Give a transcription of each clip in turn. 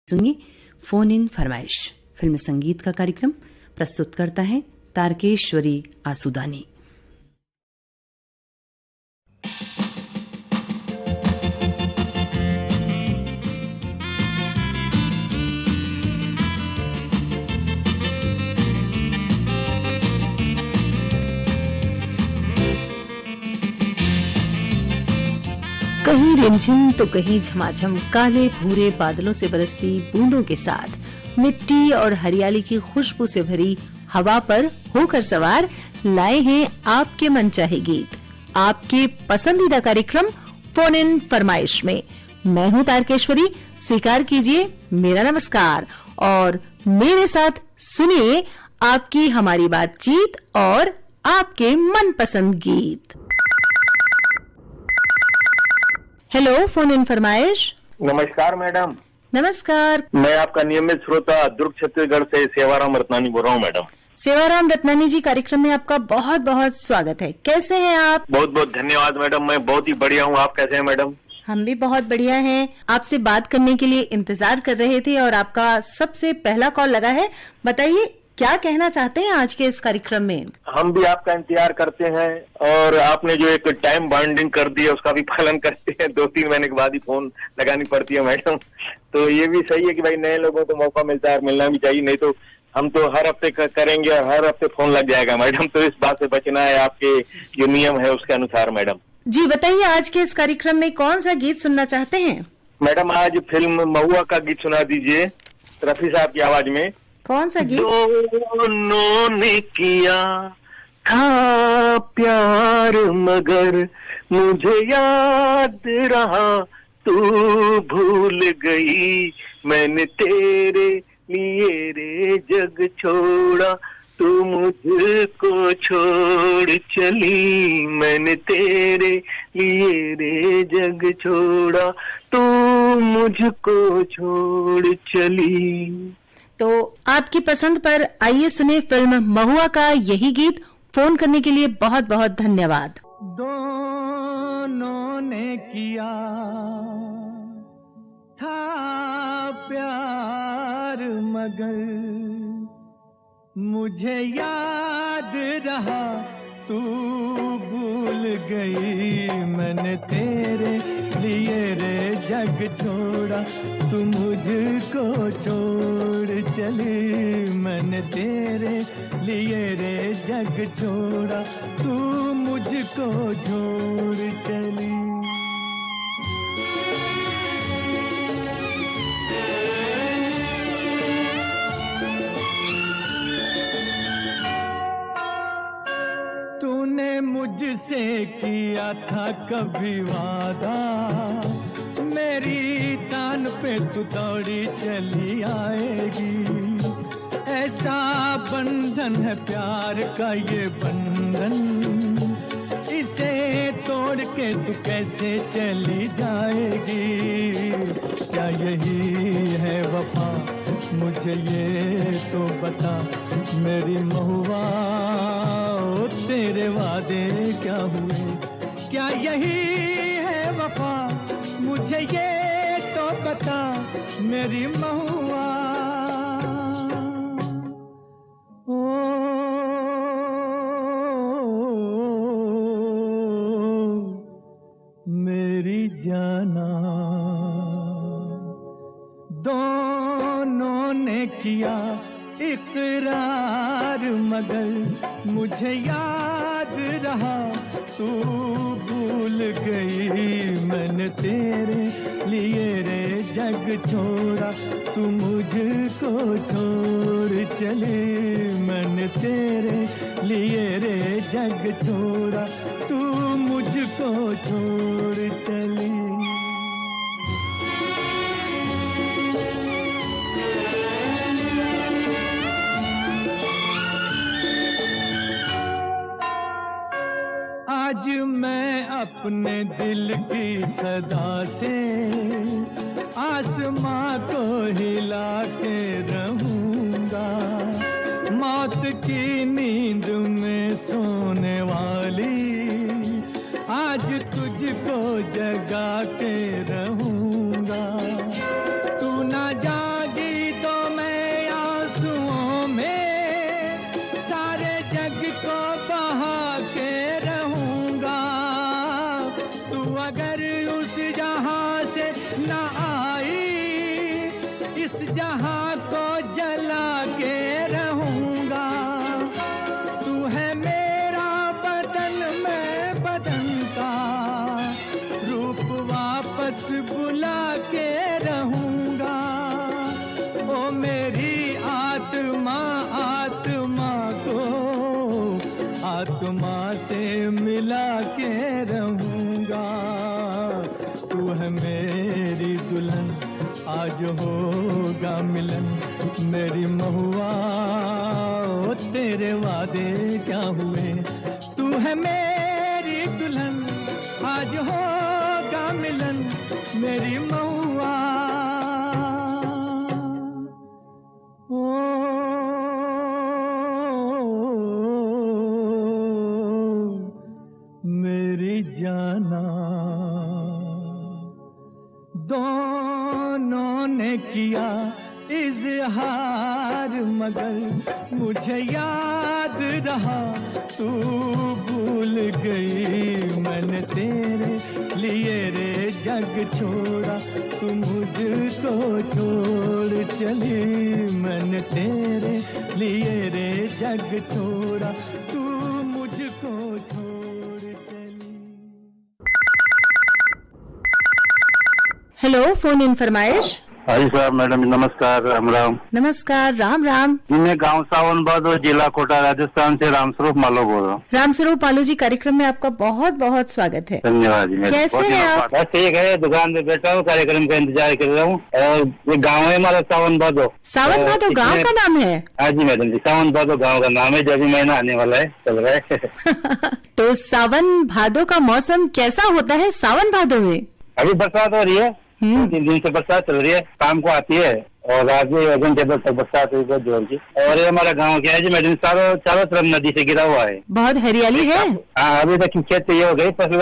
सुनिए phone in फरमाइश film संगीत का कार्यक्रम प्रस्तुत करता है तारकेश्वरी आसुदानी। कहीं रिमझिम तो कहीं झमाझम काले भूरे बादलों से बरसती बूंदों के साथ मिट्टी और हरियाली की खुशबू से भरी हवा पर होकर सवार लाए हैं आपके मनचाहे गीत, आपके पसंदीदा कार्यक्रम फोन इन फरमाइश में। मैं हूं तारकेश्वरी, स्वीकार कीजिए मेरा नमस्कार और मेरे साथ सुनिए आपकी हमारी बातचीत और आपके मनपसंद गीत। हेलो फोन इन फरमाइश। नमस्कार मैडम। नमस्कार। मैं आपका नियमित श्रोता दुर्ग छत्तीसगढ़ से सेवाराम रत्नानी बोल रहा हूँ मैडम। सेवाराम रत्नानी जी, कार्यक्रम में आपका बहुत बहुत स्वागत है। कैसे हैं आप? बहुत बहुत धन्यवाद मैडम, मैं बहुत ही बढ़िया हूँ। आप कैसे हैं मैडम? हम भी बहुत बढ़िया हैं। आपसे बात करने के लिए इंतजार कर रहे थे और आपका सबसे पहला कॉल लगा है। बताइए क्या कहना चाहते हैं आज के इस कार्यक्रम में? हम भी आपका इंतजार करते हैं और आपने जो एक टाइम बाउंडिंग कर दी है उसका भी पालन करते हैं। 2-3 महीने के बाद ही फोन लगानी पड़ती है मैडम, तो ये भी सही है कि भाई नए लोगों को मौका मिलता है और मिलना भी चाहिए, नहीं तो हम तो हर हफ्ते करेंगे और हर हफ्ते फोन लग जाएगा मैडम। तो इस बात से बचना है, आपके जो नियम है उसके अनुसार मैडम। जी बताइए, आज के इस कार्यक्रम में कौन सा गीत सुनना चाहते हैं? मैडम आज फिल्म महुआ का गीत सुना दीजिए रफी साहब की आवाज में। कौन सा गीत? दोनों ने किया था प्यार मगर मुझे याद रहा तू भूल गई, मैंने तेरे लिए रे जग छोड़ा तू मुझको छोड़ चली, मैंने तेरे लिए रे जग छोड़ा तू मुझको छोड़ चली। तो आपकी पसंद पर आइए सुने फिल्म महुआ का यही गीत। फोन करने के लिए बहुत बहुत धन्यवाद। दोनों ने किया था प्यार मगर मुझे याद रहा तू भूल गई, मैंने तेरे लिए रे जग छोड़ा तू मुझको छोड़ चली, मैंने तेरे लिए रे जग छोड़ा तू मुझको छोड़ चली। तूने मुझसे किया था कभी वादा, मेरी तान पे तू दौड़ी चली आएगी, ऐसा बंधन है प्यार का ये बंधन, इसे तोड़ के तू कैसे चली जाएगी, क्या यही है वफा मुझे ये तो बता मेरी महुआ, तेरे वादे क्या हुए, क्या यही है वफा मुझे ये तो बता मेरी महुआ। ओ मेरी जाना, दोनों ने किया इकरार मगर मुझे याद रहा तू भूल गई, मैंने तेरे लिए रे जग छोड़ा तू मुझको छोड़ चली, मैंने तेरे लिए रे जग छोड़ा तू मुझको छोड़ चली। आज मैं अपने दिल की सदा से आसमां को हिला के रहूंगा, मौत की नींद में सोने वाली आज तुझको जगा के रहूंगा, तू ना जान इस जहां को जला के रहूंगा। तू है मेरा बदन, मैं बदन का रूप वापस बुला के रहूंगा। ओ मेरी आत्मा, आत्मा को आत्मा से मिला के रहूंगा। तू है मेरी दुल्हन, आज होगा मिलन मेरी महुआ। ओ तेरे वादे क्या हुए? तू है मेरी दुल्हन, आज होगा मिलन मेरी महुआ। मेरी जाना, दोनों ने किया इज़हार, मगर मुझे याद रहा तू भूल गई। मैंने तेरे लिए रे जग छोड़ा, तू मुझको छोड़ चली। मैंने तेरे लिए रे जग छोड़ा, तू मुझको छोड़ चली। हेलो, फोन इन फरमाइश। हाँ जी साहब, मैडम नमस्कार, राम राम। नमस्कार, राम राम। मैं गांव सावनबाद और जिला कोटा राजस्थान से रामस्वरूप मालो बोल रहा हूँ। रामस्वरूप मालो जी, कार्यक्रम में आपका बहुत बहुत स्वागत है। धन्यवाद जी। कैसे हैं आप? बस ठीक है, दुकान पे बैठा हूँ, कार्यक्रम का इंतजार कर रहा हूँ। और ये गाँव है हमारा सावनबादो। सावनबादो गाँव का नाम है? हाँ जी मैडम जी, सावनबादो गाँव का नाम है, जो अभी महीना आने वाला है, चल रहा है। तो सावन भादो का मौसम कैसा होता है सावन भादो में? अभी बरसात हो रही है, 2-3 दिन से बरसात चल रही है, शाम को आती है और रात में 1 घंटे तक बरसात हुई बहुत जोर की। और ये हमारा गांव क्या है जी मैडम, चारों तरफ नदी से घिरा हुआ है। बहुत हरियाली है। हाँ, अभी तक खेत ये हो गई फसल,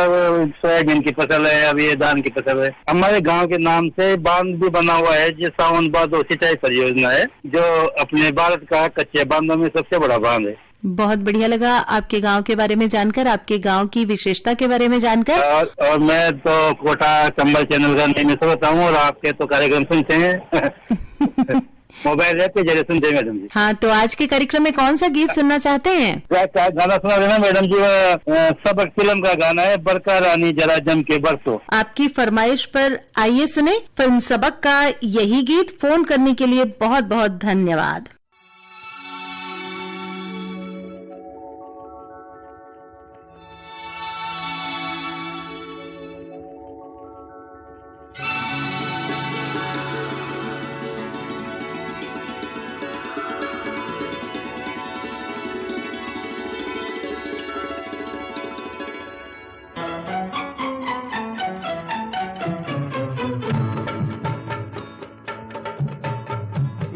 सोयाबीन की फसल है, अभी ये धान की फसल है। हमारे गांव के नाम से बांध भी बना हुआ है, जो सावनबादो सिंचाई परियोजना है, जो अपने भारत का कच्चे बांधों में सबसे बड़ा बांध है। बहुत बढ़िया लगा आपके गांव के बारे में जानकर, आपके गांव की विशेषता के बारे में जानकर। और मैं तो कोटा चंबल चैनल का नियमित होता हूँ और आपके तो कार्यक्रम सुनते हैं। मोबाइल रहते जरिए सुनते हैं मैडम जी। हाँ, तो आज के कार्यक्रम में कौन सा गीत सुनना चाहते हैं? क्या गाना सुना देना मैडम जी? सबक फिल्म का गाना है, बरका रानी जरा जम के बरसो। आपकी फरमाइश पर आइए सुने फिल्म सबक का यही गीत। फोन करने के लिए बहुत बहुत धन्यवाद।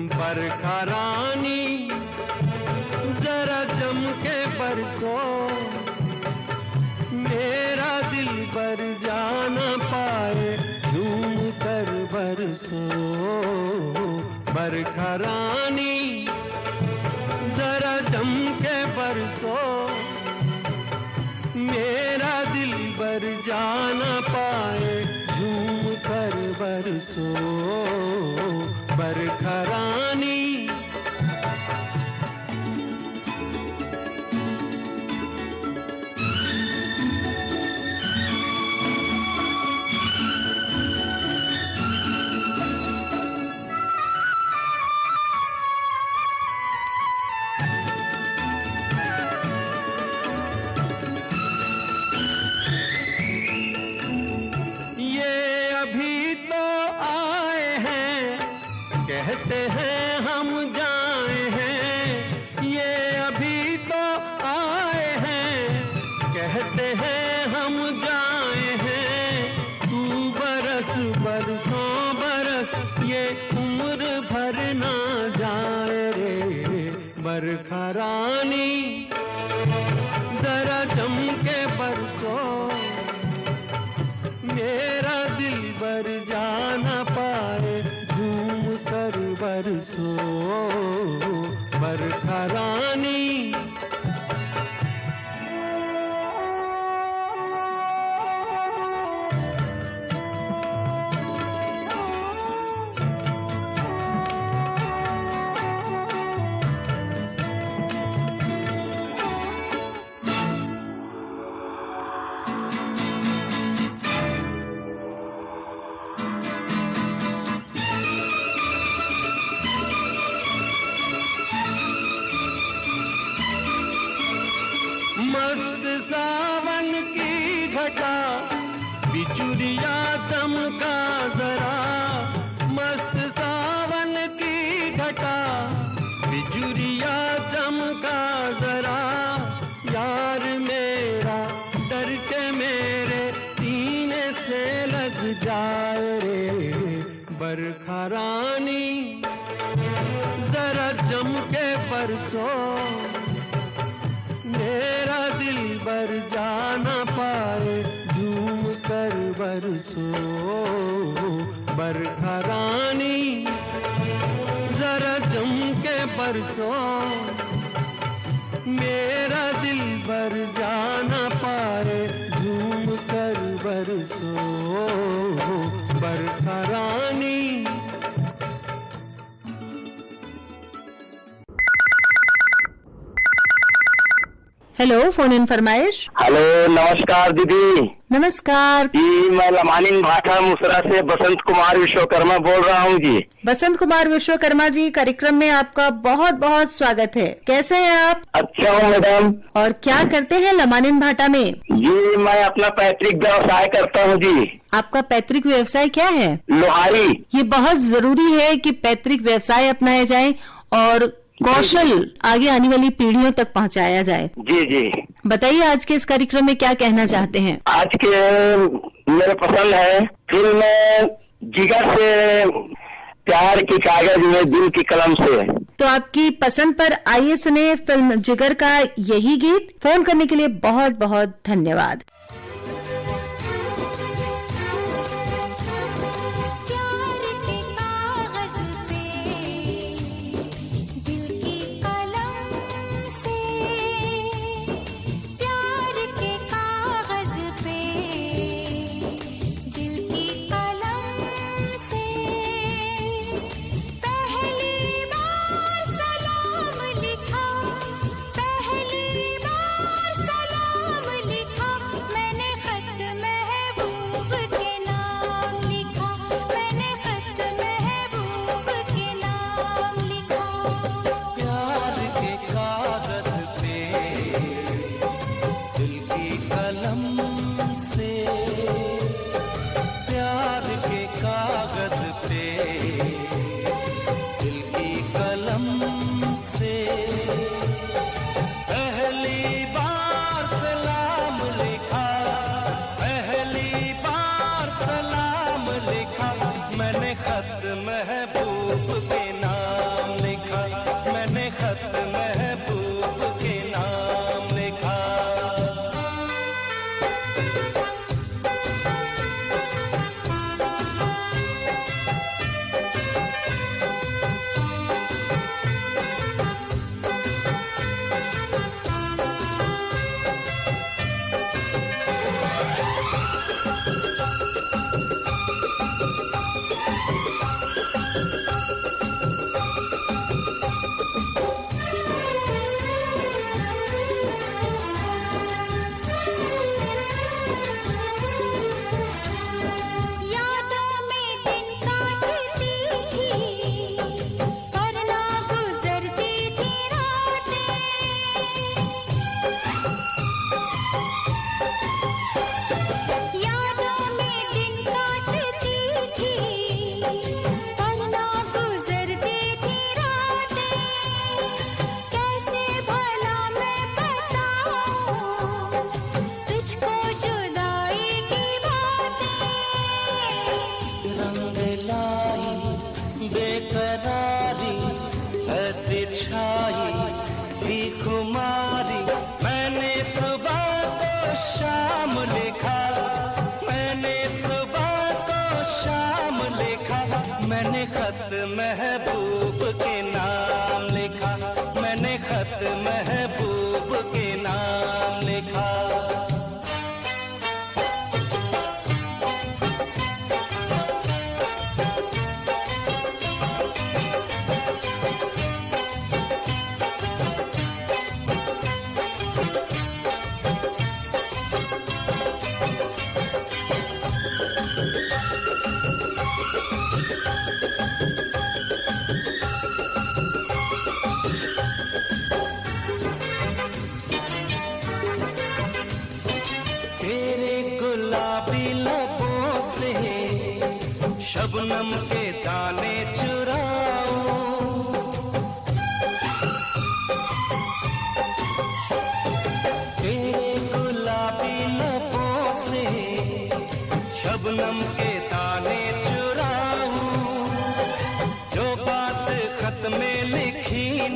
बरखा रानी जरा जम के बरसो, मेरा दिल बर जाना पाए झूम कर बरसो। बरखा रानी जरा जम के बरसो, मेरा दिल बर जाना पाए झूम कर बरसो। बरखा रानी कहते हैं हम जाए हैं, ये अभी तो आए हैं। कहते हैं हम जाए हैं, तू बरस बरसों बरस, ये उम्र भर ना जाए रे। बरखा रानी जरा जम के बरसो, मेरा दिल बर जाना पाए झूम कर बरसो। बरखा रानी जम के परसों मेरा दिल बर जाना पाए, झूम कर बरसो बरखा रानी, जरा जम के बरसो मेरा दिल बर जाना पाए, झूम कर बरसो बरखा रानी। हेलो, फोन इन फरमाइश। हेलो, नमस्कार दीदी। नमस्कार जी, मैं लमानी भाटा मुसरा से बसंत कुमार विश्वकर्मा बोल रहा हूँ जी। बसंत कुमार विश्वकर्मा जी, कार्यक्रम में आपका बहुत बहुत स्वागत है। कैसे हैं आप? अच्छा हूँ मैडम। और क्या करते हैं लमानिन भाटा में? जी, मैं अपना पैतृक व्यवसाय करता हूँ जी। आपका पैतृक व्यवसाय क्या है? लोहारी। ये बहुत जरूरी है कि पैतृक व्यवसाय अपनाया जाए और कौशल आगे आने वाली पीढ़ियों तक पहुंचाया जाए। जी जी, बताइए आज के इस कार्यक्रम में क्या कहना चाहते हैं? आज के मेरे पसंद है फिल्म जिगर से प्यार की कागज में दिल की कलम से। तो आपकी पसंद पर आइए सुने फिल्म जिगर का यही गीत। फोन करने के लिए बहुत बहुत धन्यवाद। शबनम के दाने चुराओ, तेरे गुलाबी लबों से शबनम के दाने चुराऊं, जो बात खत में लिखी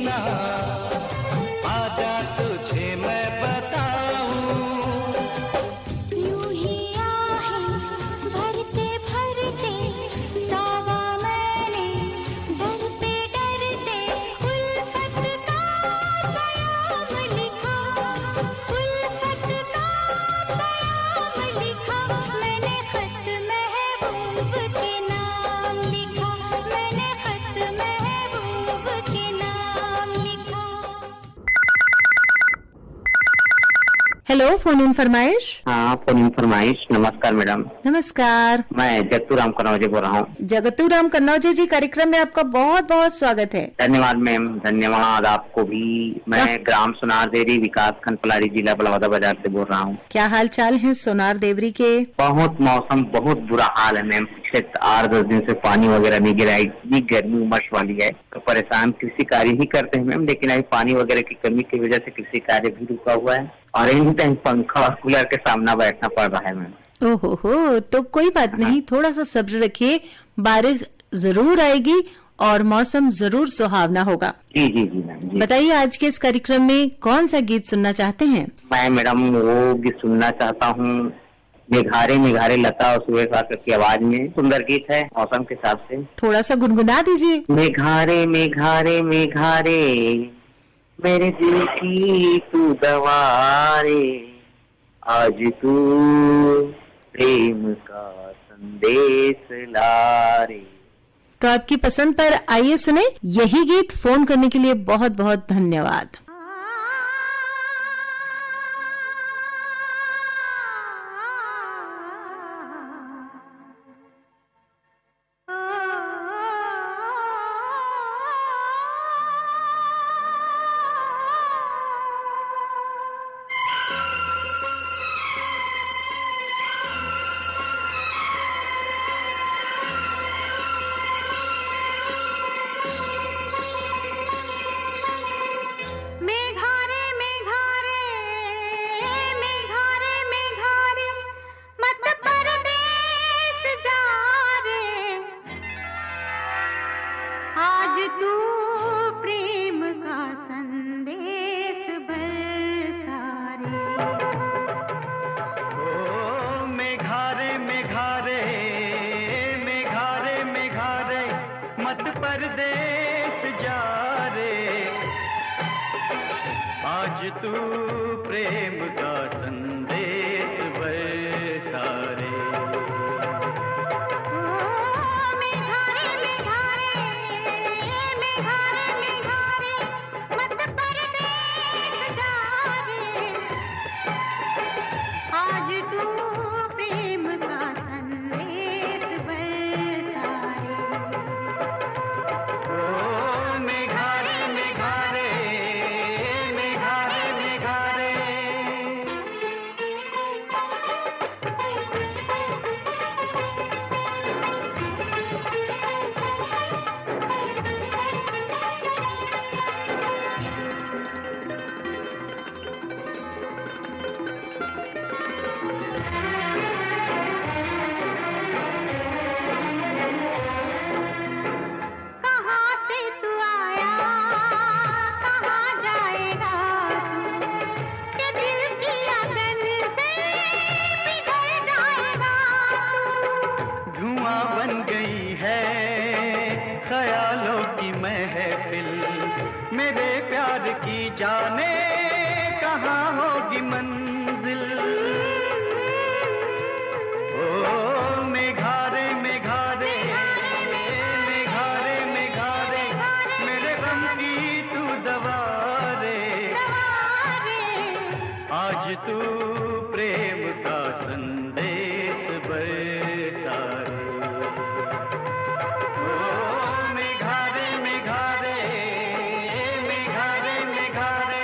हेलो, फोन इन फरमाइश। हाँ, फोन फरमाइश। नमस्कार मैडम। नमस्कार। मैं जगतू राम कन्नौजे बोल रहा हूँ। जगतू राम कन्नौजे जी, कार्यक्रम में आपका बहुत बहुत स्वागत है। धन्यवाद मैम, धन्यवाद आपको भी। मैं ग्राम सोनार देवरी, विकास खंड पलारी, जिला बलौदा बाजार से बोल रहा हूँ। क्या हाल चाल है सोनार देवरी के? बहुत मौसम बहुत बुरा हाल है मैम। पिछले 8-10 दिन से पानी वगैरह नहीं गिरा, इतनी गर्मी उमस वाली है तो परेशान कृषि कार्य ही करते हैं मैम, लेकिन अभी पानी वगैरह की कमी की वजह से कृषि कार्य भी रुका हुआ है और एनी टाइम पंखा और कूलर के सामने बैठना पड़ रहा है मैम। ओहो, तो कोई बात नहीं, थोड़ा सा सब्र रखिए, बारिश जरूर आएगी और मौसम जरूर सुहावना होगा। जी जी जी मैम जी। बताइए, आज के इस कार्यक्रम में कौन सा गीत सुनना चाहते हैं? मैं मैडम वो गीत सुनना चाहता हूँ, मेघारे मेघारे लता और सुरेश वाकर की आवाज में। सुंदर गीत है मौसम के हिसाब से। थोड़ा सा गुनगुना दीजिए। मेघारे मेघारे मेघारे मेरे दिल की तू दवारे, आज तू प्रेम का संदेश लारे। तो आपकी पसंद पर आइए सुने यही गीत। फोन करने के लिए बहुत बहुत धन्यवाद। आज तू प्रेम का संदेश बरसा रे। मेघारे मेघारे मेघारे मेघारे मत परदेस जा रे। आज तू प्रेम का संदेश बरसा रे। मेघारे मेघारे मेघारे मेघारे। कहाँ से तू आया कहाँ जाएगा तू, के दिल की अगन से पिघल जाएगा तू। धुआं बन गई है ख्यालों की महफिल, मेरे प्यार की जाने कहाँ होगी मंजिल। ओ मेघारे मेघारे मेघारे मेघारे मेरे गम की तू दवा रे। आज तू प्रेम का संदेश बरसा रे। ओ मेघारे मेघारे मेघारे मेघारे।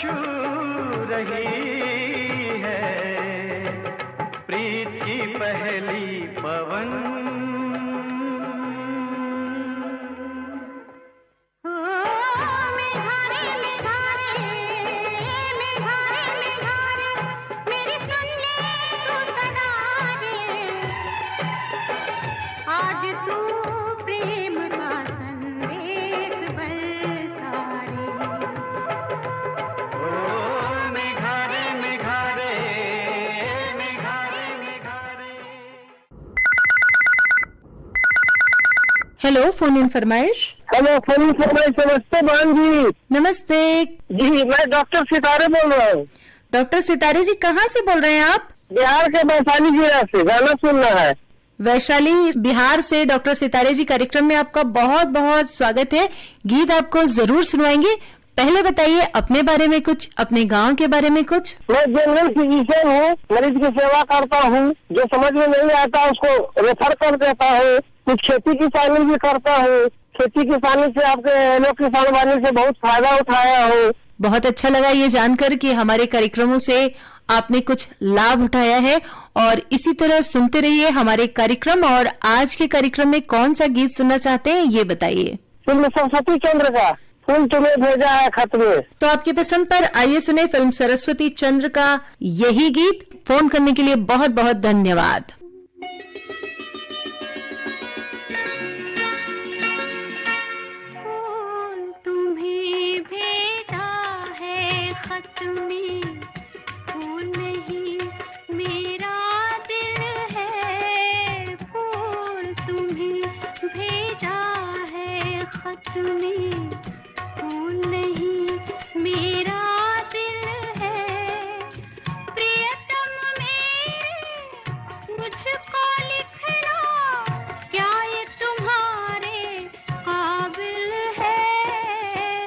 छू रही है प्रीत की पहली पवन। हेलो, फोन इन फरमाइश। हेलो, फोन नमस्ते बहन जी। नमस्ते जी, मैं डॉक्टर सितारे बोल रहा हूँ। डॉक्टर सितारे जी, कहाँ से बोल रहे हैं आप? बिहार के वैशाली जिला से। गाना सुनना है। वैशाली बिहार से डॉक्टर सितारे जी, कार्यक्रम में आपका बहुत बहुत स्वागत है। गीत आपको जरूर सुनवाएंगे। पहले बताइए अपने बारे में कुछ, अपने गांव के बारे में कुछ। मैं जनरल फिजिशियन हूँ, मरीज की सेवा करता हूँ। जो समझ में नहीं आता उसको रेफर कर देता हूँ। कुछ खेती किसानी भी करता हूँ। खेती किसानी से आपके लोग किसान वाले से बहुत फायदा उठाया हूँ। बहुत अच्छा लगा ये जानकर कि हमारे कार्यक्रमों से आपने कुछ लाभ उठाया है, और इसी तरह सुनते रहिए हमारे कार्यक्रम। और आज के कार्यक्रम में कौन सा गीत सुनना चाहते हैं ये बताइए। फिल्म सरस्वती चंद्र का फूल तुम्हें भेजा है खत में। तो आपकी पसंद पर आइए सुने फिल्म सरस्वती चंद्र का यही गीत। फोन करने के लिए बहुत बहुत धन्यवाद। तुम्हें भेजा है खत में, फूल नहीं मेरा दिल है। फूल तुम्हें भेजा है खत में, फूल नहीं मेरा दिल है। प्रियतम मेरे मुझको लिखना, क्या ये तुम्हारे काबिल है?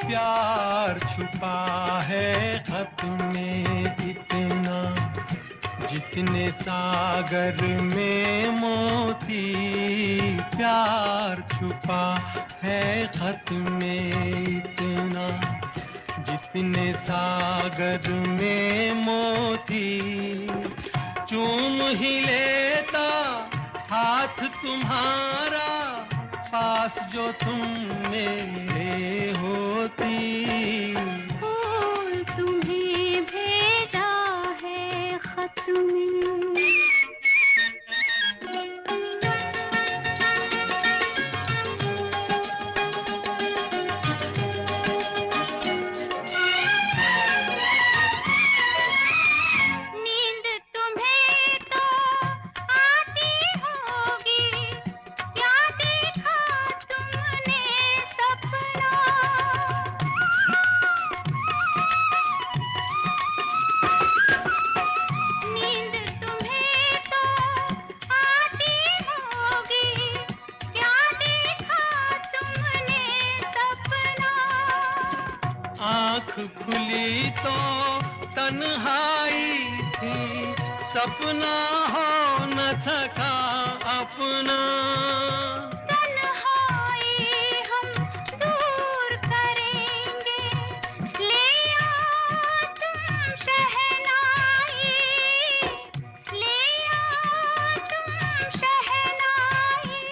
प्यार छुपा है खत में इतना, जितने सागर में मोती। प्यार छुपा है खत में इतना, जितने सागर में मोती। चूम ही लेता हाथ तुम्हारा, पास जो तुम मेरे होती। फूल तुम्हें भेजा है खत में। नींद तुम्हें तो आती होगी, क्या देखा तुमने सपना? नींद तुम्हें तो आती होगी, क्या देखा तुमने सपना? आँख खुली तो तन्हाई थी, सपना हो न सका अपना। तन्हाई हम दूर करेंगे, ले आओ तुम शहनाई, ले आओ तुम शहनाई।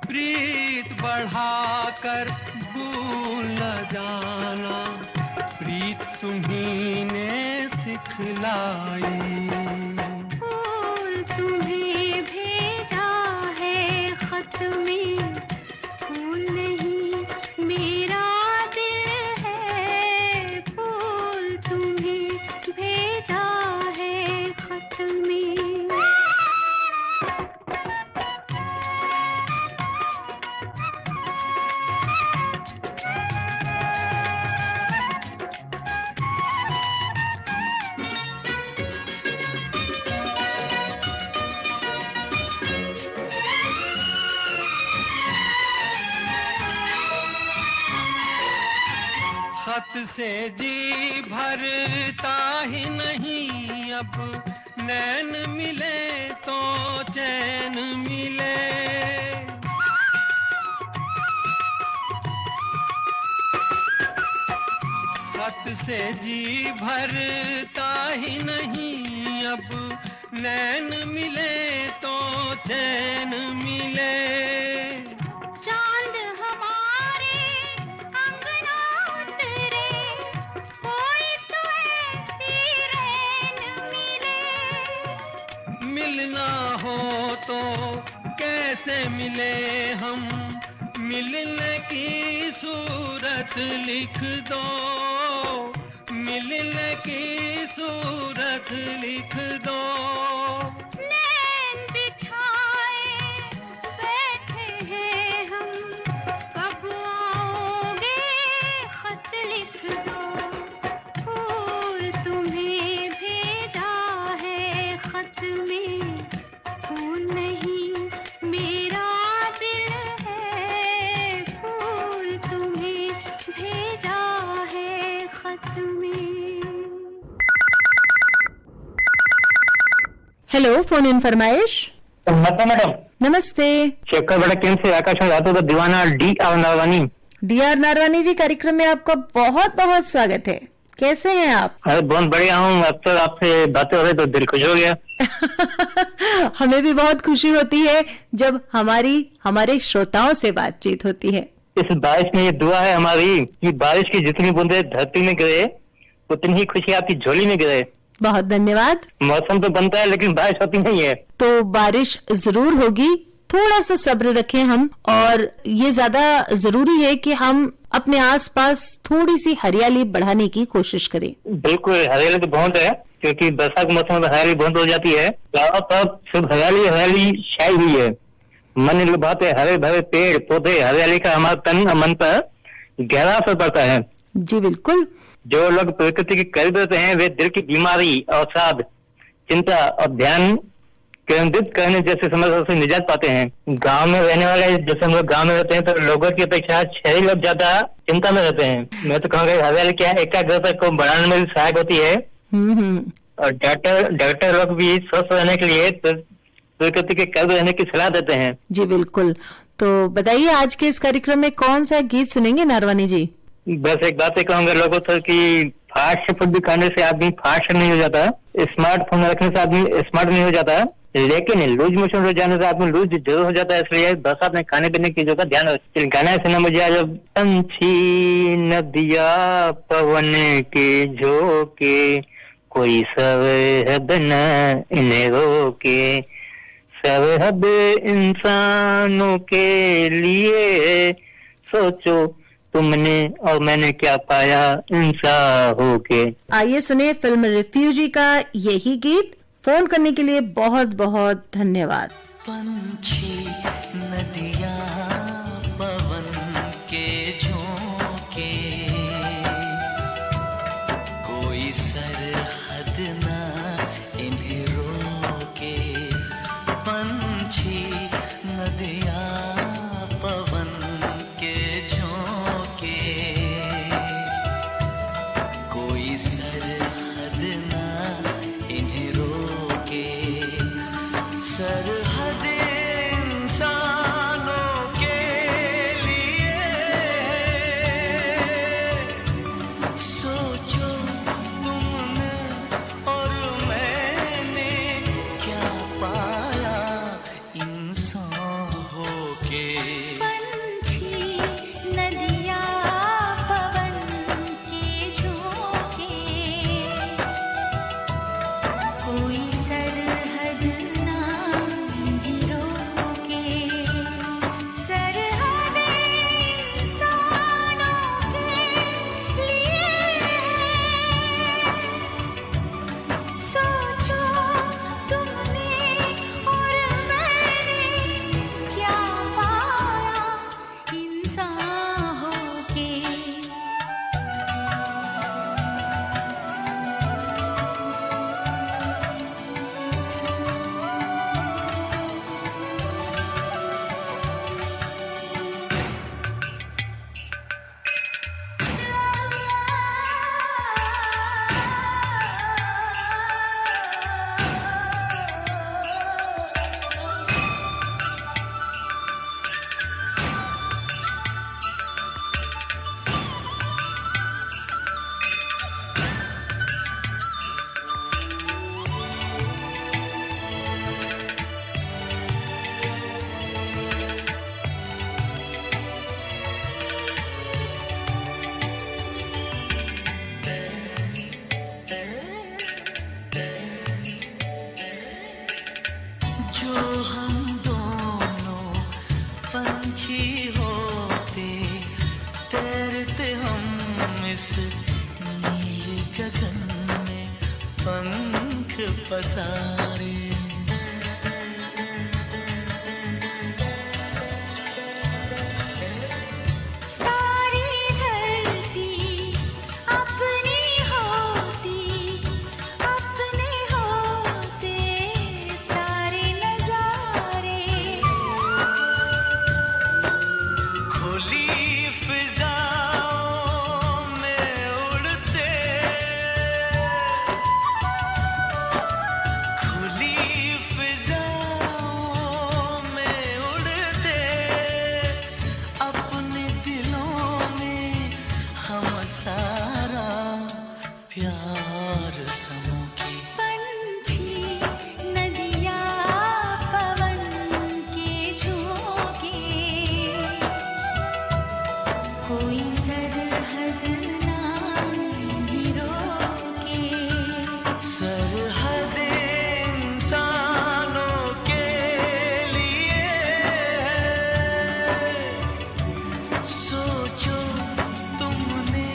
प्रीत बढ़ाकर भूल न जाना, प्रीत तुम्ही ने सिखलाई। फूल तुम्हें भेजा है खत में, फूल नहीं मेरा दिल है। फूल तुम्हें भेजा है खत में। खत से जी भरता ही नहीं, अब नैन मिले तो चैन मिले। खत से जी भरता ही नहीं, अब नैन मिले तो चैन मिले। चांद हमारे अंगना उतरे, कोई तो ऐसी रैन मिले। मिलना हो तो कैसे मिले हम, मिलने की सूरत लिख दो, मिलने की सूरत लिख दो। नैन बिछाए बैठे हैं हम, कब आओगे खत लिख दो। फूल तुम्हें भेजा है खत में, फूल नहीं मेरा दिल है, फूल तुम्हें भेजा है खत में। हेलो, फोन इन फरमाइश। नमस्ते मैडम। नमस्ते। शेखर बड़ा केम से आकाश में तो दीवाना D R Narwani. DR Narwani ji, कार्यक्रम में आपका बहुत बहुत स्वागत है। कैसे हैं आप? अरे बहुत बढ़िया हूँ। अब तो आपसे बातें हो रही तो दिल खुश हो गया। हमें भी बहुत खुशी होती है जब हमारे श्रोताओं से बातचीत होती है। इस बारिश में ये दुआ है हमारी कि बारिश की जितनी बूंदे धरती में गिरे उतनी ही खुशी आपकी झोली में गिरे। बहुत धन्यवाद। मौसम तो बनता है लेकिन बारिश होती नहीं है। तो बारिश जरूर होगी, थोड़ा सा सब्र रखें हम, और ये ज्यादा जरूरी है कि हम अपने आसपास थोड़ी सी हरियाली बढ़ाने की कोशिश करें। बिल्कुल, हरियाली तो बहुत है क्योंकि बरसात के मौसम में हरियाली बहुत हो जाती है। चारों तरफ सिर्फ हरियाली छाई हुई है। मन लुभाते हरे भरे पेड़ पौधे, हरियाली का हमारे तन और मन पर गहरा असर पड़ता है। जी बिल्कुल। जो लोग प्रकृति के करीब रहते हैं वे दिल की बीमारी, अवसाद, चिंता और ध्यान केंद्रित करने जैसे समस्याओं से निजात पाते हैं। गांव में रहने वाले, जैसे हम लोग गांव में रहते हैं तो लोगों की अपेक्षा शहरी लोग ज्यादा चिंता में रहते हैं। मैं तो कहूँगा हरियाली क्या है, एकाग्रता को बढ़ाने में भी सहायक होती है। और डॉक्टर लोग भी स्वस्थ रहने के लिए प्रकृति के करीब रहने की सलाह देते हैं। जी बिल्कुल। तो बताइए, आज के इस कार्यक्रम में कौन सा गीत सुनेंगे नारवानी जी? बस एक बात ही कहूँगा लोगों से कि फास्ट फूड भी खाने से आदमी फास्ट नहीं हो जाता, स्मार्टफोन रखने से आदमी स्मार्ट नहीं हो जाता, लेकिन लूज मोशन हो जाने से आदमी लूज जरूर हो जाता है। इसलिए बरसात में खाने पीने की चीजों का ध्यान रखें। गाना सुना मुझे आज, पंछी नदिया पवन के झोंके, कोई सरहद न इन्हें रोके, सरहद इंसानों के लिए, सोचो तुमने और मैंने क्या पाया इंसान होके। आइए सुने फिल्म रिफ्यूजी का यही गीत। फोन करने के लिए बहुत बहुत धन्यवाद। पंछी नदियाँ पवन के झोंके, कोई सरहद ना इन्हें रोके, पंछी नदियाँ पवन के झोंके, कोई सरहद ना इन्हें रोके, सरहद इंसानों के लिए, सोचो तुमने और मैंने क्या पाया इंसान होके। पंछी नदियाँ पवन के झोंके, कोई सरहद ना पंछी होते तैरते हम इस नीले गगन में पंख पसारे। सारी धरती अपनी होती, अपने होते सारे नजारे। खुली फिजाओं में उड़ते, खुली फिजाओं में उड़ते, अपने दिलों में हम सारा प्यार समोगे। पंछी नदियाँ पवन के झोंके, कोई सरहद ना ही रोके। सरहद इंसानों के लिए है। सोचो तुमने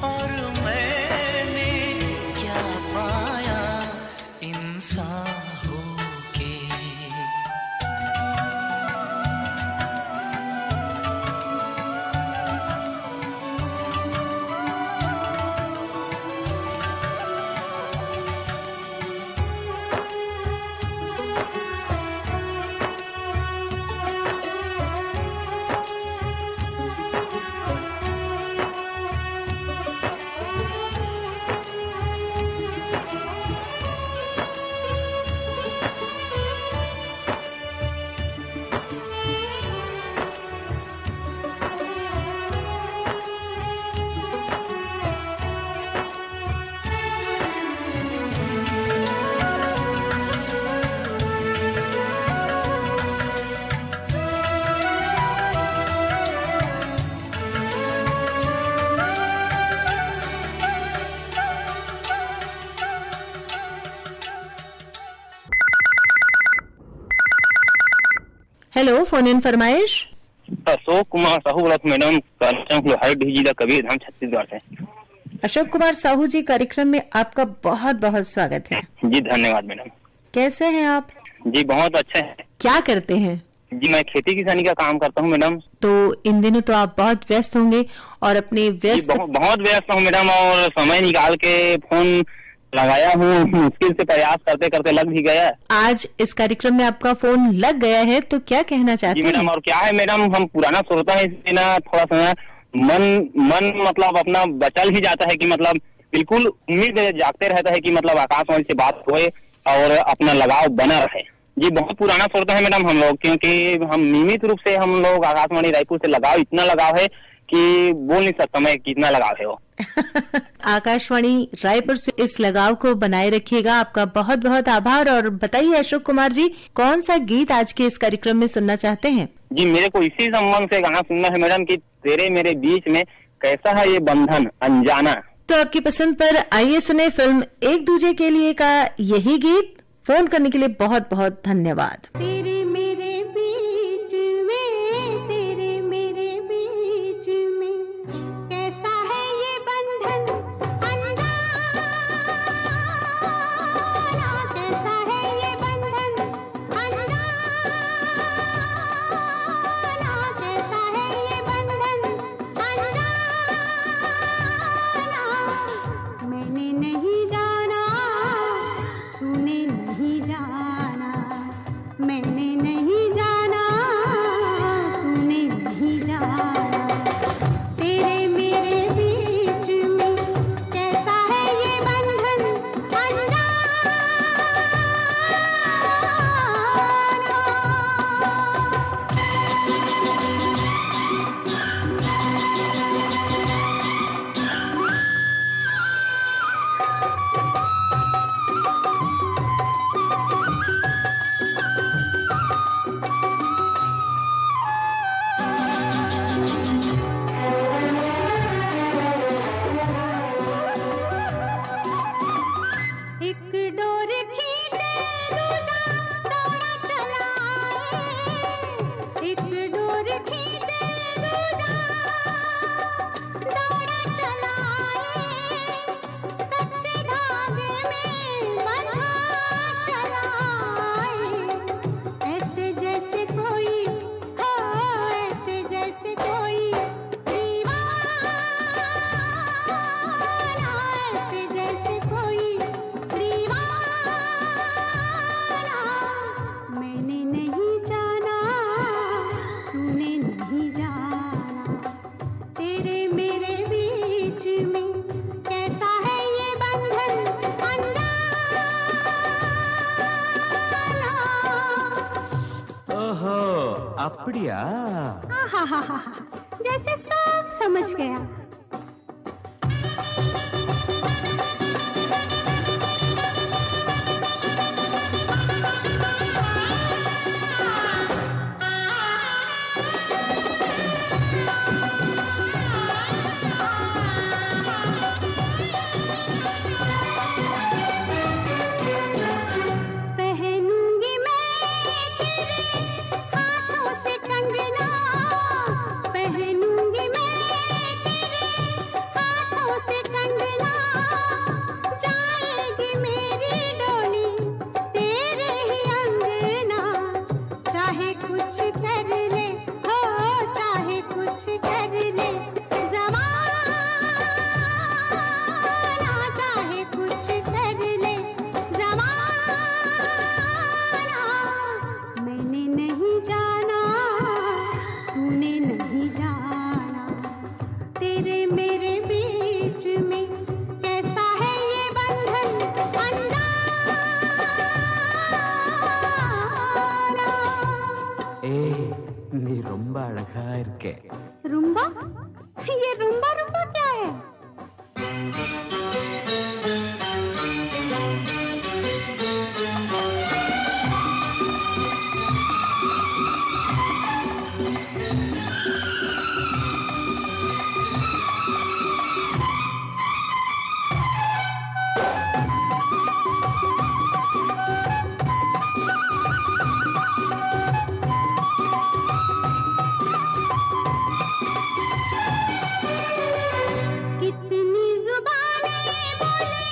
और मैंने क्या पाया इंसान होके। हेलो, फोन इन फरमाइश। अशोक कुमार साहू बोला मैडम, जिला कबीर धाम छत्तीसगढ़ से। अशोक कुमार साहू जी, कार्यक्रम में आपका बहुत बहुत स्वागत है। जी धन्यवाद मैडम। कैसे हैं आप? जी बहुत अच्छा है। क्या करते हैं? जी मैं खेती किसानी का काम करता हूँ मैडम। तो इन दिनों तो आप बहुत व्यस्त होंगे और अपने जी व्यस्त बहुत व्यस्त हूँ मैडम, और समय निकाल के फोन लगाया हूँ, मुश्किल से प्रयास करते करते लग भी गया। आज इस कार्यक्रम में आपका फोन लग गया है, तो क्या कहना जी चाहते मैडम, हैं? और क्या है मैडम, हम पुराना श्रोता है, इसलिए ना थोड़ा सा मन मतलब अपना बचल ही जाता है कि मतलब बिल्कुल उम्मीद जागते रहता है कि मतलब आकाशवाणी से बात होए और अपना लगाव बना रहे। जी बहुत पुराना श्रोता है मैडम हम लोग, क्योंकि हम नियमित रूप से हम लोग आकाशवाणी रायपुर से लगाव, इतना लगाव है कि बोल नहीं सकता मैं कितना लगाव है वो। आकाशवाणी रायपुर से इस लगाव को बनाए रखिएगा। आपका बहुत बहुत आभार। और बताइए अशोक कुमार जी, कौन सा गीत आज के इस कार्यक्रम में सुनना चाहते हैं? जी मेरे को इसी संबंध से गाना सुनना है मैडम कि तेरे मेरे बीच में कैसा है ये बंधन अनजाना। तो आपकी पसंद पर आइए सुने फिल्म एक दूजे के लिए का यही गीत। फोन करने के लिए बहुत बहुत धन्यवाद। तेरे मेरे बीच में, तेरे मेरे बीच में कैसा है ये बंधन अनजाना, कैसा है ये बंधन अनजाना, कैसा है ये बंधन अनजाना। मैंने नहीं जाना, तूने नहीं जाना, मैंने नहीं जाना, तूने नहीं जाना। तेरे मेरे बीच में कैसा है ये बंधन अनजाना। அப்படியா? आहाहाहा, जैसे सब समझ गया। पहनूंगी मैं तेरे हाथों से कंगना, पहनूंगी मैं तेरे हाथों से कंगना, जाएगी मेरी डोली तेरे ही अंगना, चाहे कुछ कर ले हो, चाहे कुछ कर ले ज़माना, चाहे कुछ कर ले ज़माना, मैंने नहीं जाना तूने नहीं जाना, तेरे मेरे बीच में कैसा है ये बंधन अनजाना। ஏய், நீ ரொம்ப அழகா இருக்க. रुम्बा? ये रुम्बा रुम्बा क्या है? कितनी जुबानें बोले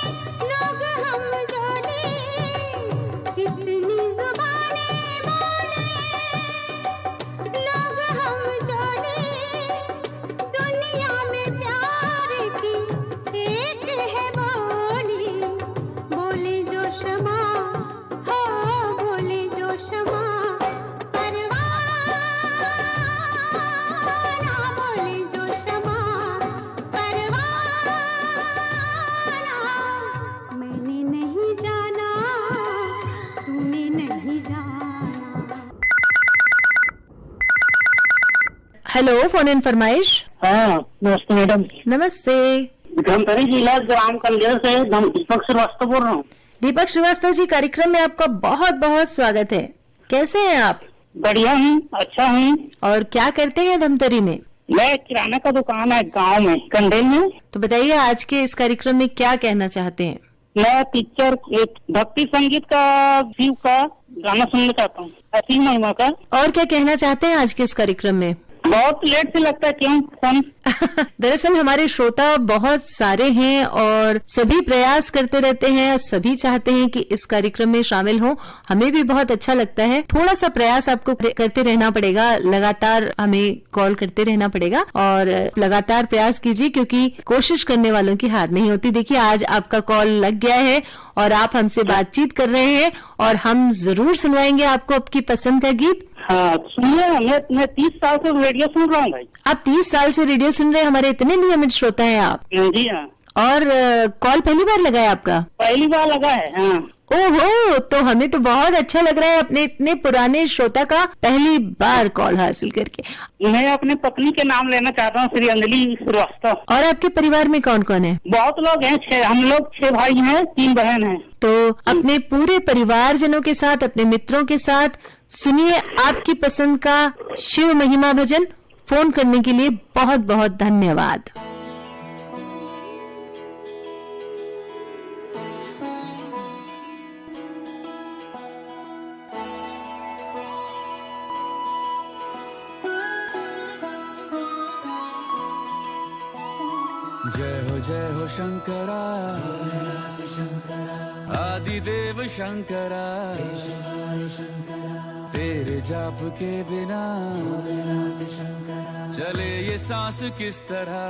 लोग हम जोड़े, कितनी जुबानें बोले लोग हम जोड़े, दुनिया में प्यार की एक है बोली, बोले जो शमा हो, बोले जो शमा परवाना, बोले जो शमा परवाना, मैंने नहीं जाना तूने नहीं जाना। हेलो, फोन इन फरमाइश। हाँ, नमस्ते मैडम। नमस्ते। धमतरी जिला ग्राम कंडेल से दीपक श्रीवास्तव बोल रहा हूँ। दीपक श्रीवास्तव जी, कार्यक्रम में आपका बहुत बहुत स्वागत है। कैसे हैं आप? बढ़िया हूँ, अच्छा हूँ। और क्या करते हैं धमतरी में? मैं किराना का दुकान है गांव में कंडेल में। तो बताइए, आज के इस कार्यक्रम में क्या कहना चाहते हैं? मैं पिक्चर एक भक्ति संगीत का शिव का गाना सुनना चाहता हूँ, असीम महिमा का। और क्या कहना चाहते हैं आज के इस कार्यक्रम में? बहुत लेट से लगता है क्यों फोन? दरअसल हमारे श्रोता बहुत सारे हैं और सभी प्रयास करते रहते हैं, सभी चाहते हैं कि इस कार्यक्रम में शामिल हो। हमें भी बहुत अच्छा लगता है। थोड़ा सा प्रयास आपको करते रहना पड़ेगा, लगातार हमें कॉल करते रहना पड़ेगा और लगातार प्रयास कीजिए, क्योंकि कोशिश करने वालों की हार नहीं होती। देखिए, आज आपका कॉल लग गया है और आप हमसे बातचीत कर रहे हैं और हम जरूर सुनवाएंगे आपको आपकी पसंद का गीत। हाँ सुनिए, मैं 30 साल से रेडियो सुन रहा हूँ भाई। आप 30 साल से रेडियो सुन रहे हैं, हमारे इतने नियमित श्रोता हैं आप। जी हाँ। और कॉल पहली बार लगा है आपका? पहली बार लगा है। हाँ। ओहो, तो हमें तो बहुत अच्छा लग रहा है अपने इतने पुराने श्रोता का पहली बार कॉल हासिल करके। मैं अपने पत्नी के नाम लेना चाहता हूँ, श्री अंजलि श्रीवास्तव। और आपके परिवार में कौन कौन है? बहुत लोग हैं, हम लोग 6 भाई हैं, 3 बहन हैं। तो अपने पूरे परिवारजनों के साथ, अपने मित्रों के साथ सुनिए आपकी पसंद का शिव महिमा भजन। फोन करने के लिए बहुत बहुत धन्यवाद। जय हो शंकरा, आदिदेव शंकरा, तेरे जाप के बिना चले ये सांस किस तरह।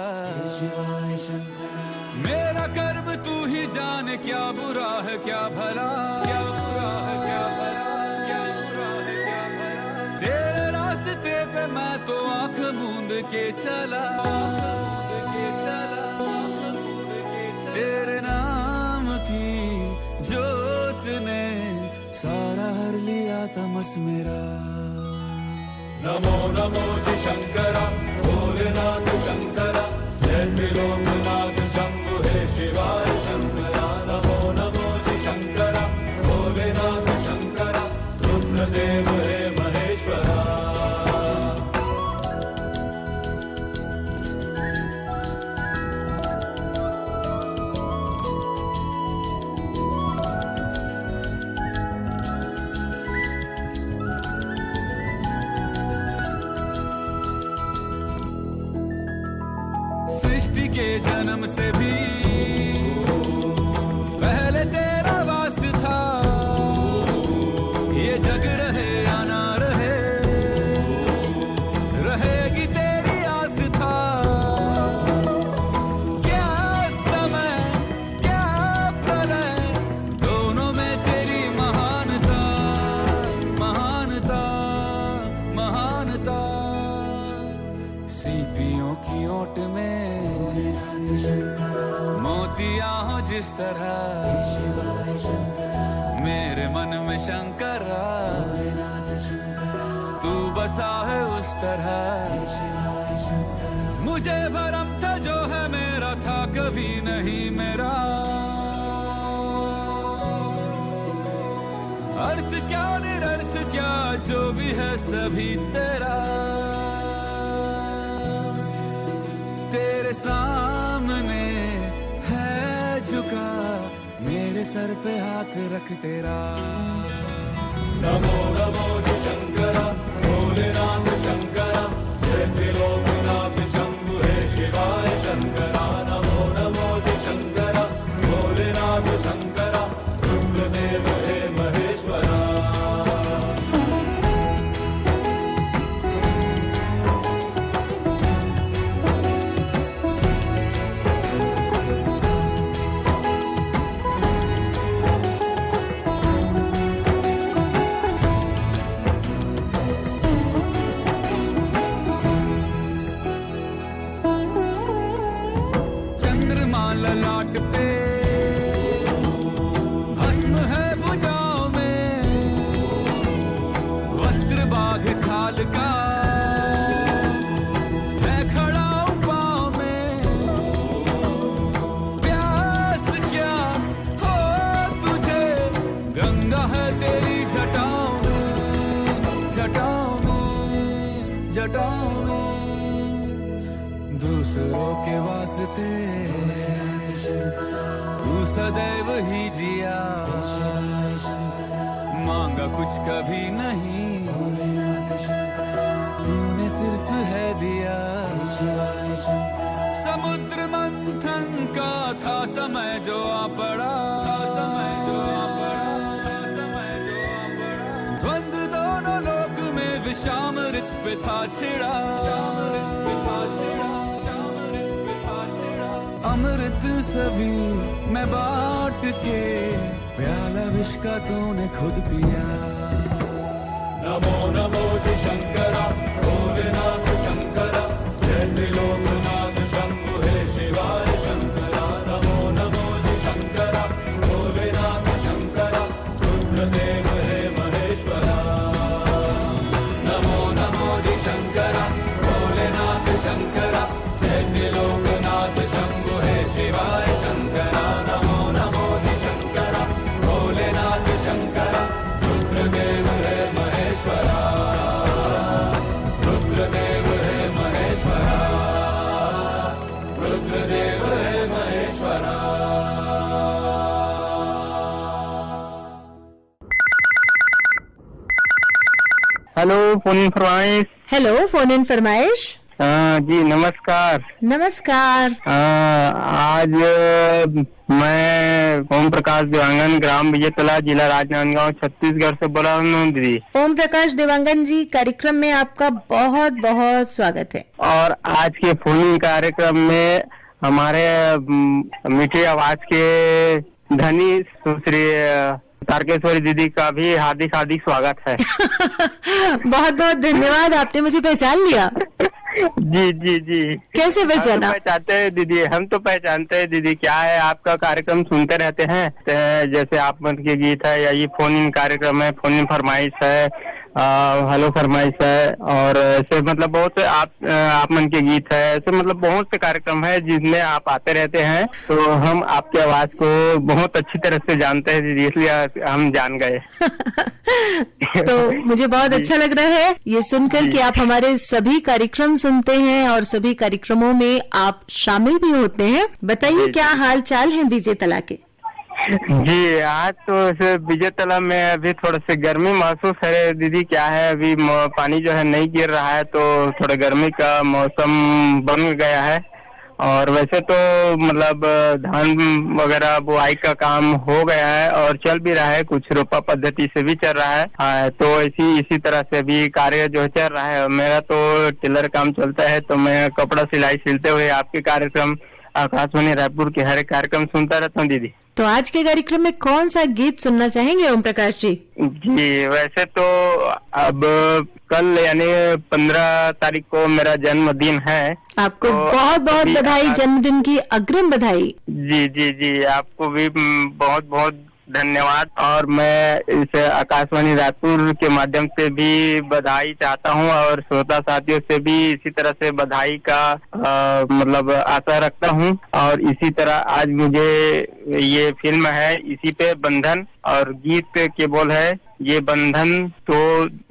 मेरा कर्म तू ही जाने, क्या बुरा है क्या भला, क्या बुरा है क्या भला, क्या बुरा है क्या भला। तेरे रास्ते पे मैं तो आंख मूंद के चला, तेरे नाम की जोत ने सारा हर लिया तमस मेरा। नमो नमो जी शंकरा भोलेनाथ शंकरा जय त्रिलोकनाथ शंभु हे शिवाय शंकरा नमो नमो जी शंकरा भोलेनाथ शंकरा रुद्रदेव हे महेश्वरा सृष्टि के जन्म से भी पहले तेरा वास था ये जग रहे या ना रहे रहेगी तेरी आस था क्या समय क्या प्रलय दोनों में तेरी महानता महानता महानता सीपियों की ओट में मोतिया हो जिस तरह मेरे मन में शंकरा तू बसा है उस तरह मुझे भरम था जो है मेरा था कभी नहीं मेरा अर्थ क्या निरर्थ क्या जो भी है सभी तेरा तेरे सामने है झुका मेरे सर पे हाथ रख तेरा नमो नमो जी शंकरा भोलेनाथ शंकरा जय त्रिलोकनाथ शंभु हे शिवाय शंकरा नमो नमो जी शंकरा भोलेनाथ शंकरा रुद्रदेव हे महेश्वरा ललाट पे भस्म है भुजाओं में वस्त्र बाघ छाल का मैं खड़ा हूँ पाँव में प्यास क्या हो तुझे गंगा है तेरी जटाओं में जटाओं में जटाओं में दूसरों के वास्ते तू सदैव ही जिया मांगा कुछ कभी नहीं तूने सिर्फ है दिया समुद्र मंथन का था समय जो आ पड़ा द्वंद दोनों लोक में विषामृत पे था छिड़ा अमृत सभी मैं बांट के प्याला विष का तूने खुद पिया नमो नमो जी शंकरा भोलेनाथ शंकरा जय त्रिलोकनाथ शंभु हे शिवाय शंकरा नमो नमो जी शंकरा भोलेनाथ शंकरा रुद्रदेव हे महेश्वरा नमो नमो जी शंकरा भोलेनाथ शंकरा जय त्रिलोकनाथ शंभु हे शिवाय शंकरा नमो नमो जी शंकरा भोलेनाथ शंकरा रुद्रदेव हे महेश्वरा रुद्रदेव हे महेश्वरा रुद्रदेव हे महेश्वरा हेलो फोन फरमाइश। हेलो फोन इन फरमाइश। जी नमस्कार। नमस्कार। आज मैं ओम प्रकाश देवांगन, ग्राम विजयतला, जिला राजनांदगांव, छत्तीसगढ़ से बोला हूँ दीदी। ओम प्रकाश देवांगन जी, कार्यक्रम में आपका बहुत बहुत स्वागत है। और आज के फोन कार्यक्रम में हमारे मीठी आवाज के धनी सुश्री तारकेश्वरी दीदी का भी हार्दिक हार्दिक स्वागत है। बहुत बहुत धन्यवाद, आपने मुझे पहचान लिया। जी जी जी। कैसे पहचाना? पहचानते हैं दीदी, हम तो पहचानते हैं दीदी। क्या है, आपका कार्यक्रम सुनते रहते हैं, जैसे आप मन के गीत है या ये फोन इन कार्यक्रम है, फोन इन फरमाइश है, हेलो फरमाइश है, और ऐसे मतलब बहुत से आप मन के गीत है, ऐसे मतलब बहुत से कार्यक्रम है जिसमें आप आते रहते हैं, तो हम आपकी आवाज को बहुत अच्छी तरह से जानते हैं दीदी, इसलिए हम जान गए। तो मुझे बहुत अच्छा लग रहा है ये सुनकर कि आप हमारे सभी कार्यक्रम सुनते हैं और सभी कार्यक्रमों में आप शामिल भी होते हैं। बताइए क्या हाल चाल है विजय तला के? जी, आज तो ऐसे विजय तला में अभी थोड़ा सा गर्मी महसूस है दीदी। क्या है, अभी पानी जो है नहीं गिर रहा है, तो थोड़ा गर्मी का मौसम बन गया है। और वैसे तो मतलब धान वगैरह बुआई का काम हो गया है और चल भी रहा है, कुछ रोपा पद्धति से भी चल रहा है। तो इसी तरह से भी कार्य जो चल रहा है। मेरा तो टेलर काम चलता है, तो मैं कपड़ा सिलाई सिलते हुए आपके कार्यक्रम आकाशवाणी रायपुर के हर एक कार्यक्रम सुनता रहता हूँ दीदी। तो आज के कार्यक्रम में कौन सा गीत सुनना चाहेंगे ओम प्रकाश जी? जी, वैसे तो अब कल यानी 15 तारीख को मेरा जन्मदिन है। आपको तो बहुत बहुत बधाई, जन्मदिन की अग्रिम बधाई। जी जी जी, आपको भी बहुत बहुत धन्यवाद। और मैं इस आकाशवाणी रायपुर के माध्यम से भी बधाई चाहता हूं, और श्रोता साथियों से भी इसी तरह से बधाई का मतलब आशा रखता हूं। और इसी तरह आज मुझे ये फिल्म है इसी पे बंधन, और गीत के बोल है ये बंधन तो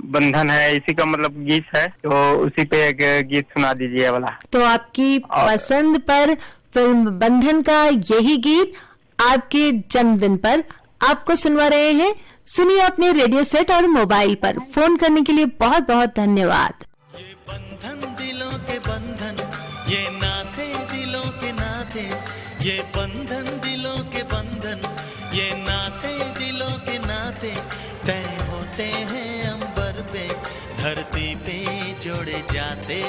बंधन है, इसी का मतलब गीत है, तो उसी पे एक गीत सुना दीजिए वाला। तो आपकी पसंद पर फिल्म बंधन का यही गीत आपके जन्मदिन पर आपको सुनवा रहे हैं। सुनिए अपने रेडियो सेट और मोबाइल पर। फोन करने के लिए बहुत बहुत धन्यवाद। ये बंधन दिलों के बंधन, ये नाते दिलों के नाते, ये बंधन दिलों के बंधन, ये नाते दिलों के नाते तय होते हैं अंबर पे, धरती पे जोड़े जाते।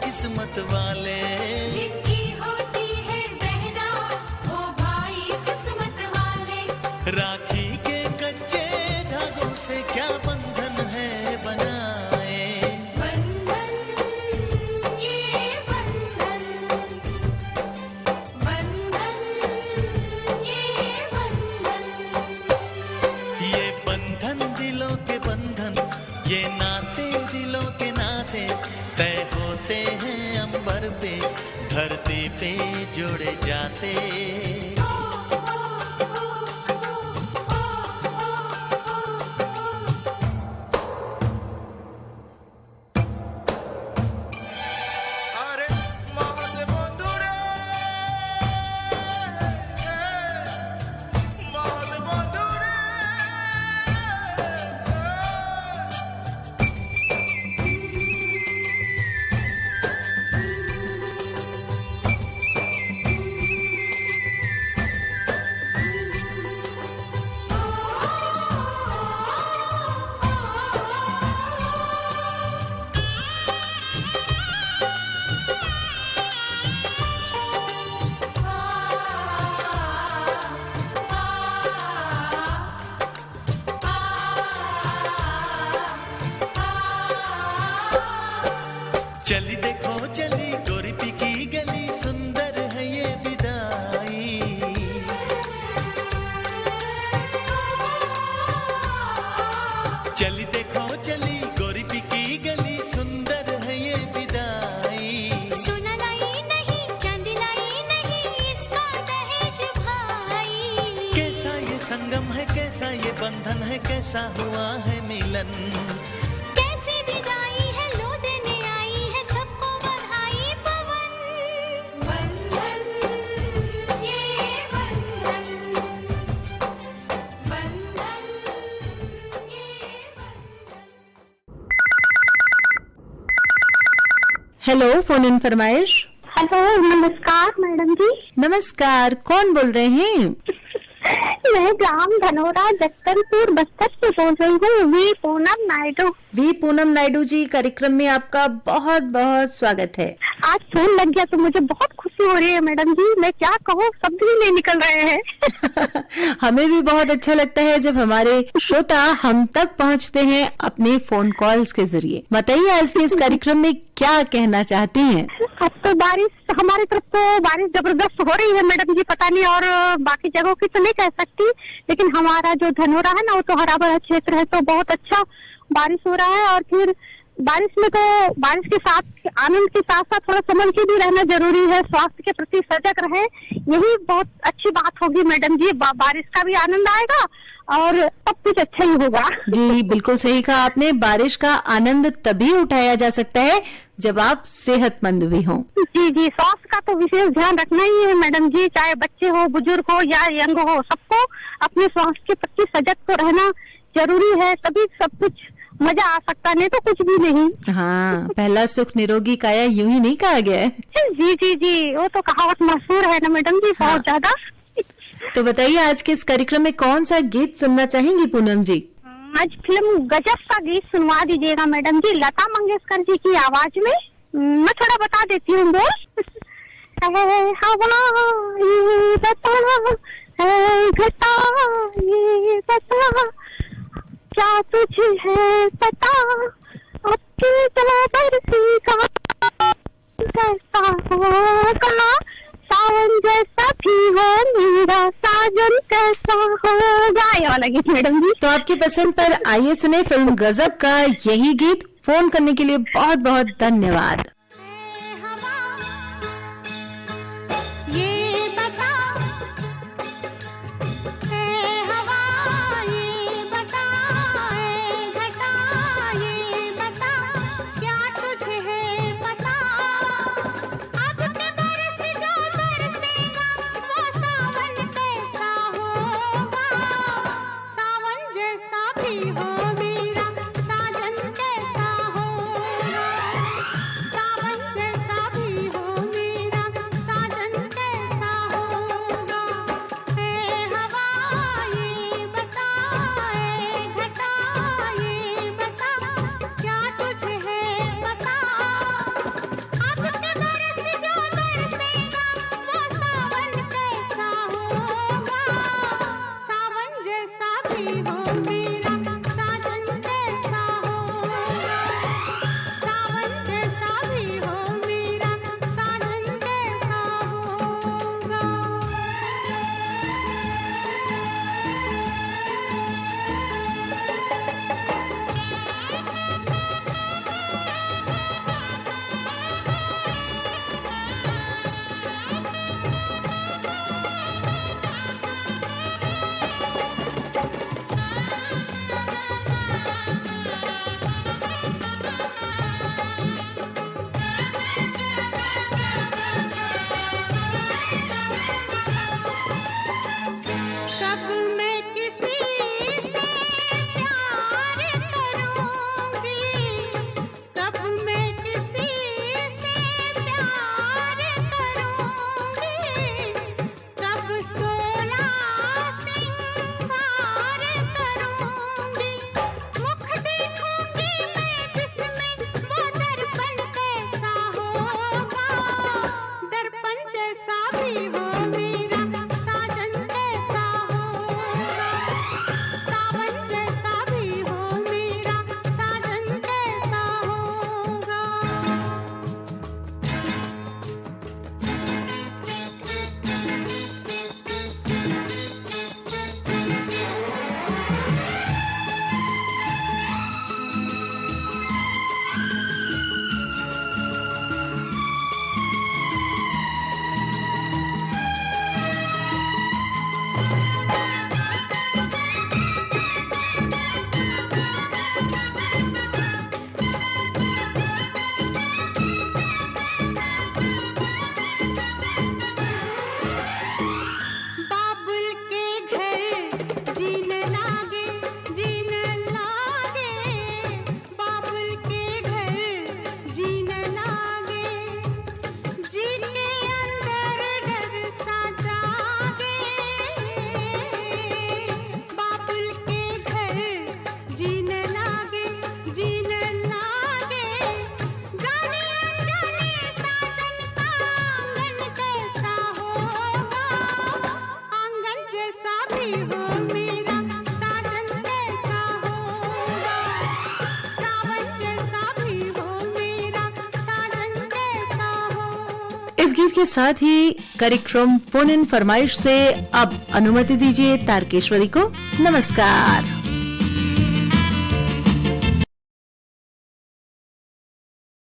किस्मत वाले, जिनकी होती है बहना वो भाई किस्मत वाले। राखी के कच्चे धागों से क्या बंधन है बनाए। बंधन ये बंधन, बंधन ये बंधन, ये बंधन दिलों के बंधन, ये नाते दिलों के नाते तय होते हैं अंबर पे, धरती पे जोड़े जाते। संगम है कैसा ये बंधन है कैसा हुआ है मिलन। कैसी विदाई है लो देने आई है सबको बधाई पवन। बंधन ये बंधन, बंधन ये हेलो, फोन इन फरमाइश। हेलो, नमस्कार मैडम जी। नमस्कार, कौन बोल रहे हैं? मैं ग्राम धनोरा जगदलपुर बस्तर से बोल रही हूँ, वी पूनम नायडू। वी पूनम नायडू जी, कार्यक्रम में आपका बहुत बहुत स्वागत है। आज फोन लग गया तो मुझे बहुत खुशी हो रही है मैडम जी, मैं क्या कहूँ, शब्द ही नहीं निकल रहे हैं। हमें भी बहुत अच्छा लगता है जब हमारे श्रोता हम तक पहुंचते हैं अपने फोन कॉल्स के जरिए। बताइए आज के इस कार्यक्रम में क्या कहना चाहती हैं? अब तो बारिश, हमारी तरफ तो बारिश जबरदस्त हो रही है मैडम जी, पता नहीं और बाकी जगहों की तो नहीं कह सकती, लेकिन हमारा जो धनोरा है ना वो तो हरा भरा क्षेत्र है, तो बहुत अच्छा बारिश हो रहा है। और फिर बारिश में तो बारिश के साथ आनंद के साथ साथ थोड़ा समझ के भी रहना जरूरी है, स्वास्थ्य के प्रति सजग रहे, यही बहुत अच्छी बात होगी मैडम जी। बारिश का भी आनंद आएगा और सब कुछ अच्छा ही होगा। जी बिल्कुल सही कहा आपने, बारिश का आनंद तभी उठाया जा सकता है जब आप सेहतमंद भी हों। जी जी, स्वास्थ्य का तो विशेष ध्यान रखना ही है मैडम जी, चाहे बच्चे हो, बुजुर्ग हो या यंग हो, सबको अपने स्वास्थ्य के प्रति सजग तो रहना जरूरी है, तभी सब कुछ मजा आ सकता, नहीं तो कुछ भी नहीं। हाँ, पहला सुख निरोगी काया, यूं ही नहीं कहा गया है। जी जी जी, वो तो कहावत मशहूर है ना मैडम जी, बहुत ज्यादा। तो बताइए आज के इस कार्यक्रम में कौन सा गीत सुनना चाहेंगी पूनम जी? आज फिल्म गजब का गीत सुनवा दीजिएगा मैडम जी, लता मंगेशकर जी की आवाज में। मैं थोड़ा बता देती हूँ बोल। हवा ये बता, घटा ये बता, क्या तुझे है पता, अब की बरसी का कैसा होगा, सावन जैसा भी हो मेरा साजन कैसा होगा, ये वाला गीत मैडम जी। तो आपकी पसंद पर आइए सुने फिल्म गजब का यही गीत। फोन करने के लिए बहुत बहुत धन्यवाद। ये बता, है हवा ये बता, है घटा ये बता, क्या तुझे है पता, अब के बरस जो बरसेगा वो सावन कैसा होगा, सावन जैसा भी हो मेरा साजन कैसा होगा, इस गीत के साथ ही कार्यक्रम फोन इन फरमाइश से अब अनुमति दीजिए तारकेश्वरी को। नमस्कार।